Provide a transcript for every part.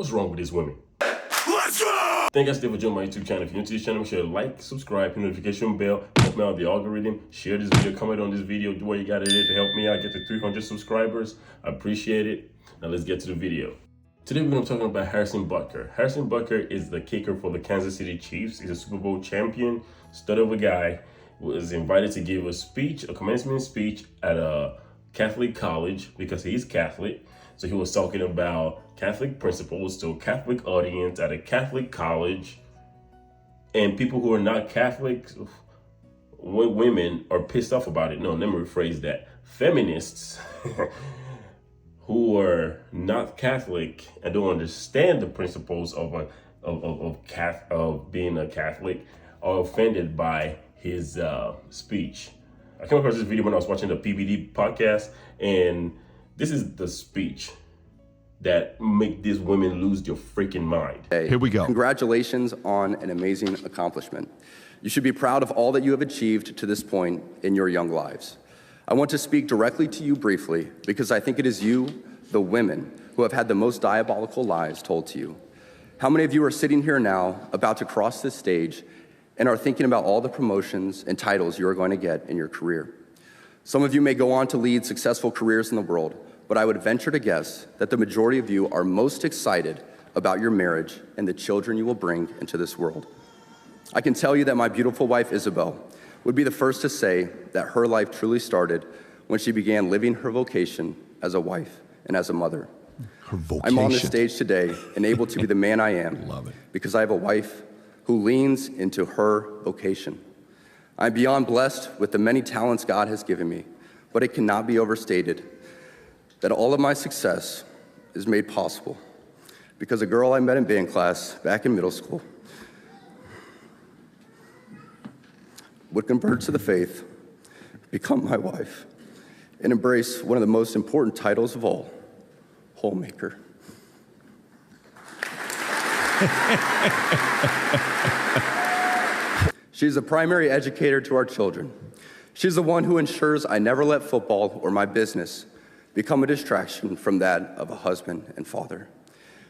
What's wrong with these women? Let's go! Thank you guys for joining my YouTube channel. If you're new to this channel, make sure to like, subscribe, hit the notification bell, help me out with the algorithm, share this video, comment on this video, do what you gotta do to help me out get to 300 subscribers. I appreciate it. Now let's get to the video. Today we're going to be talking about Harrison Butker. Harrison Butker is the kicker for the Kansas City Chiefs. He's a Super Bowl champion, stud of a guy. Was invited to give a speech, a commencement speech at a Catholic college because he's Catholic. So he was talking about Catholic principles to a Catholic audience at a Catholic college. And people who are not Catholics, women, are pissed off about it. No, let me rephrase that. Feminists who are not Catholic and don't understand the principles of being a Catholic are offended by his speech. I came across this video when I was watching the PBD podcast, and this is the speech that make these women lose their freaking mind. Hey, here we go. Congratulations on an amazing accomplishment. You should be proud of all that you have achieved to this point in your young lives. I want to speak directly to you briefly because I think it is you, the women, who have had the most diabolical lies told to you. How many of you are sitting here now about to cross this stage and are thinking about all the promotions and titles you are going to get in your career? Some of you may go on to lead successful careers in the world, but I would venture to guess that the majority of you are most excited about your marriage and the children you will bring into this world. I can tell you that my beautiful wife, Isabel, would be the first to say that her life truly started when she began living her vocation as a wife and as a mother. Her vocation. I'm on this stage today and able to be the man I am Love it. because I have a wife who leans into her vocation. I'm beyond blessed with the many talents God has given me, but it cannot be overstated that all of my success is made possible because a girl I met in band class back in middle school would convert to the faith, become my wife, and embrace one of the most important titles of all, homemaker. She's a primary educator to our children. She's the one who ensures I never let football or my business become a distraction from that of a husband and father.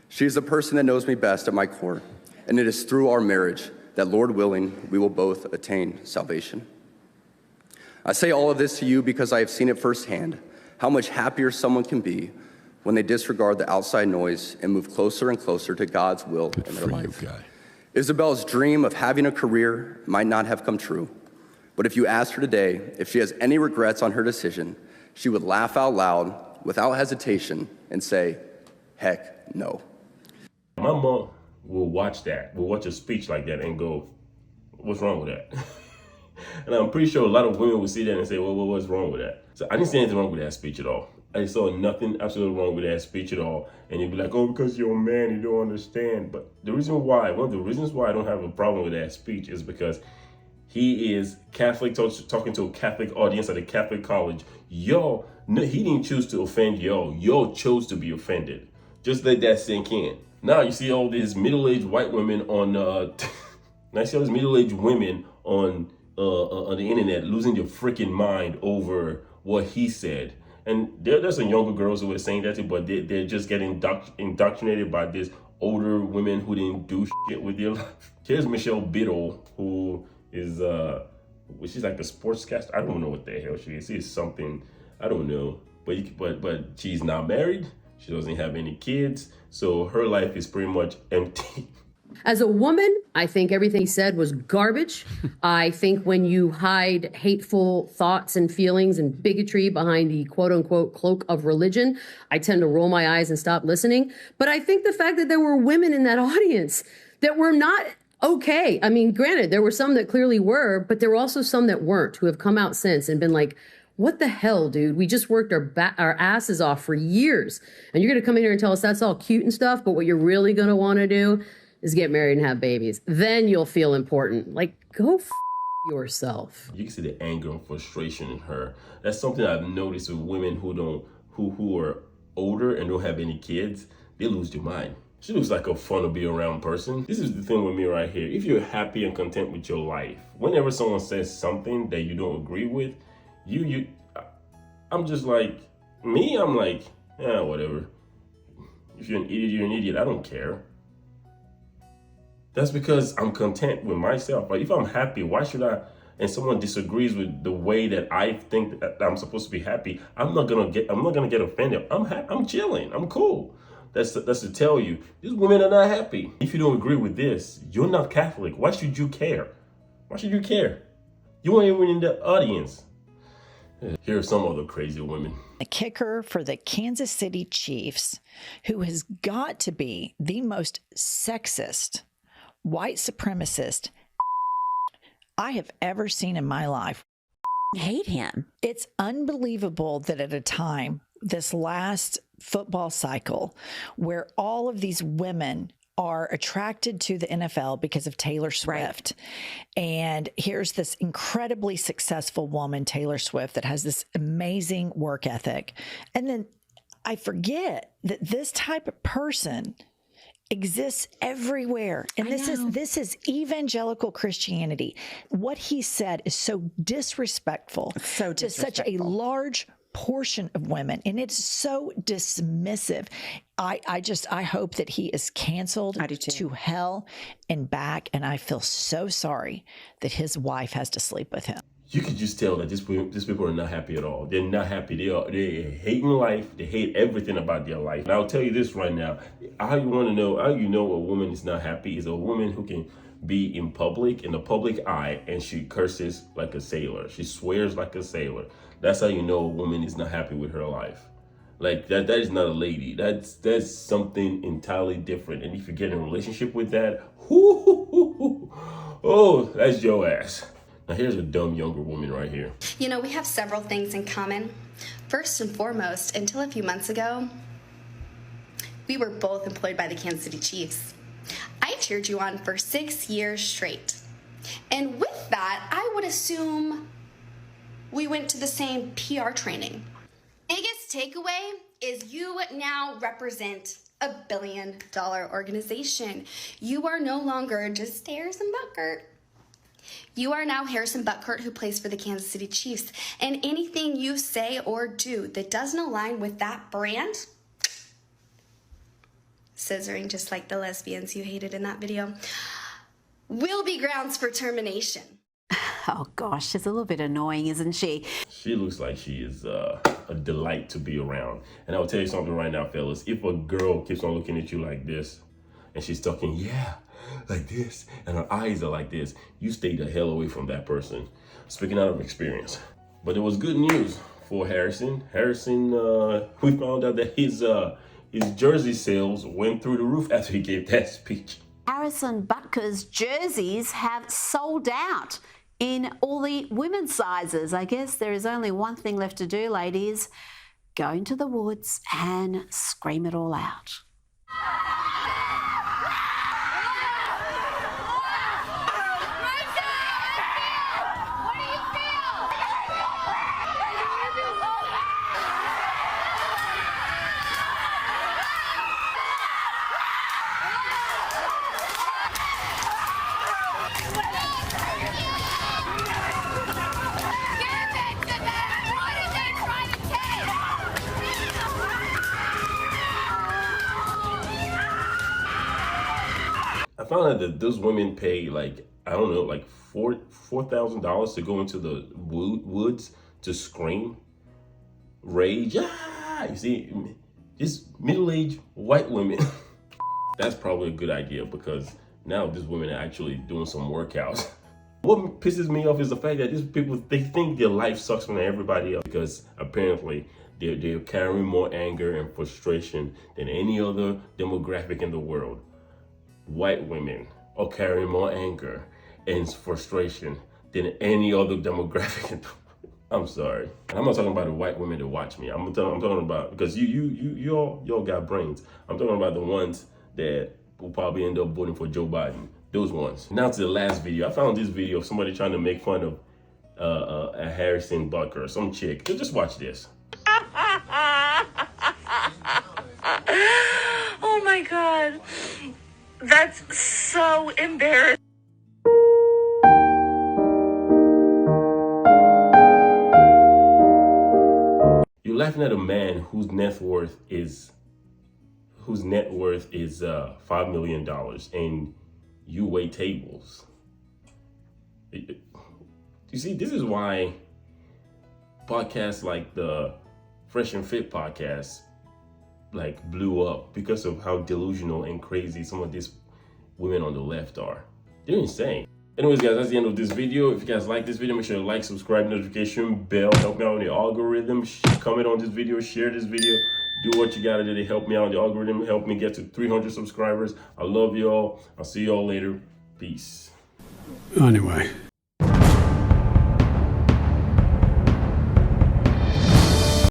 She's the person that knows me best at my core, and it is through our marriage that, Lord willing, we will both attain salvation. I say all of this to you because I have seen it firsthand, how much happier someone can be when they disregard the outside noise and move closer and closer to God's will in their life. Isabel's dream of having a career might not have come true, but if you asked her today if she has any regrets on her decision, she would laugh out loud without hesitation and say, heck no. My mom will watch a speech like that and go, what's wrong with that? And I'm pretty sure a lot of women will see that and say, well, what's wrong with that? So I didn't see anything wrong with that speech at all. I saw nothing absolutely wrong with that speech at all. And you'd be like, oh, because you're a man, you don't understand. But the reason why, one of the reasons why I don't have a problem with that speech is because he is Catholic, talking to a Catholic audience at a Catholic college. Yo, no, he didn't choose to offend yo. Yo chose to be offended. Just let that sink in. Now you see all these middle-aged white women on, now you see all these middle-aged women on the internet losing their freaking mind over what he said. And there's some younger girls who are saying that too, but they're just getting indoctrinated by these older women who didn't do shit with their life. Here's Michelle Biddle, who is, she's like the sportscaster. I don't know what the hell she is. She's something, I don't know. But she's not married. She doesn't have any kids. So her life is pretty much empty. As a woman, I think everything he said was garbage. I think when you hide hateful thoughts and feelings and bigotry behind the quote unquote cloak of religion, I tend to roll my eyes and stop listening. But I think the fact that there were women in that audience that were not okay. I mean, granted, there were some that clearly were, but there were also some that weren't, who have come out since and been like, what the hell, dude? We just worked our asses off for years. And you're going to come in here and tell us that's all cute and stuff, but what you're really going to want to do is get married and have babies. Then you'll feel important. Like, go yourself. You can see the anger and frustration in her. That's something I've noticed with women who are older and don't have any kids. They lose their mind. She looks like a fun to be around person. This is the thing with me right here. If you're happy and content with your life, whenever someone says something that you don't agree with, I'm just like, I'm like, yeah, whatever. If you're an idiot, you're an idiot. I don't care. That's because I'm content with myself. Like, if I'm happy, why should I? And someone disagrees with the way that I think that I'm supposed to be happy. I'm not gonna get offended. I'm chilling. I'm cool. That's to tell you, these women are not happy. If you don't agree with this, you're not Catholic. Why should you care? Why should you care? You weren't even in the audience. Here are some other crazy women. The kicker for the Kansas City Chiefs, who has got to be the most sexist, white supremacist I have ever seen in my life. Hate him. It's unbelievable that at a time, this last football cycle, where all of these women are attracted to the NFL because of Taylor Swift. Right. And here's this incredibly successful woman, Taylor Swift, that has this amazing work ethic. And then I forget that this type of person exists everywhere. And this is evangelical Christianity. What he said is so disrespectful, to such a large portion of women, and it's so dismissive. I hope that he is canceled to hell and back, and I feel so sorry that his wife has to sleep with him. You could just tell that these people are not happy at all. They're not happy. They're hating life. They hate everything about their life. And I'll tell you this right now. How you know a woman is not happy is a woman who can be in the public eye, and she curses like a sailor. She swears like a sailor. That's how you know a woman is not happy with her life. Like that is not a lady. That's something entirely different. And if you get in a relationship with that, oh, that's your ass. Now here's a dumb younger woman right here. You know, we have several things in common. First and foremost, until a few months ago, we were both employed by the Kansas City Chiefs. I cheered you on for 6 years straight. And with that, I would assume we went to the same PR training. Biggest takeaway is you now represent $1 billion organization. You are no longer just Harrison Butker. You are now Harrison Butker, who plays for the Kansas City Chiefs. And anything you say or do that doesn't align with that brand, scissoring just like the lesbians you hated in that video, will be grounds for termination. Oh gosh, she's a little bit annoying, isn't she? She looks like she is a delight to be around. And I'll tell you something right now, fellas. If a girl keeps on looking at you like this, and she's talking, yeah, like this, and her eyes are like this, you stay the hell away from that person. Speaking out of experience. But it was good news for Harrison. We found out that his jersey sales went through the roof after he gave that speech. Harrison Butker's jerseys have sold out in all the women's sizes. I guess there is only one thing left to do, ladies. Go into the woods and scream it all out. I found out that those women pay like $4,000 to go into the woods to scream, rage. Ah! You see, just middle-aged white women. That's probably a good idea because now these women are actually doing some workouts. What pisses me off is the fact that these people, they think their life sucks from everybody else because apparently they're carrying more anger and frustration than any other demographic in the world. White women are carrying more anger and frustration than any other demographic. I'm sorry. And I'm not talking about the white women that watch me. I'm talking about, because you all got brains. I'm talking about the ones that will probably end up voting for Joe Biden. Those ones. Now to the last video. I found this video of somebody trying to make fun of a Harrison Butker, some chick. So just watch this. Oh my God. That's so embarrassing. You're laughing at a man whose net worth is whose net worth is $5 million, and you wait tables. You see, this is why podcasts like the Fresh and Fit podcast like blew up, because of how delusional and crazy some of these women on the left are. They're insane. Anyways, guys, that's the end of this video. If you guys like this video, make sure to like, subscribe, notification bell, help me out on the algorithm. Comment on this video, share this video, do what you gotta do to help me out on the algorithm, help me get to 300 subscribers. I love y'all. I'll see y'all later. Peace. Anyway.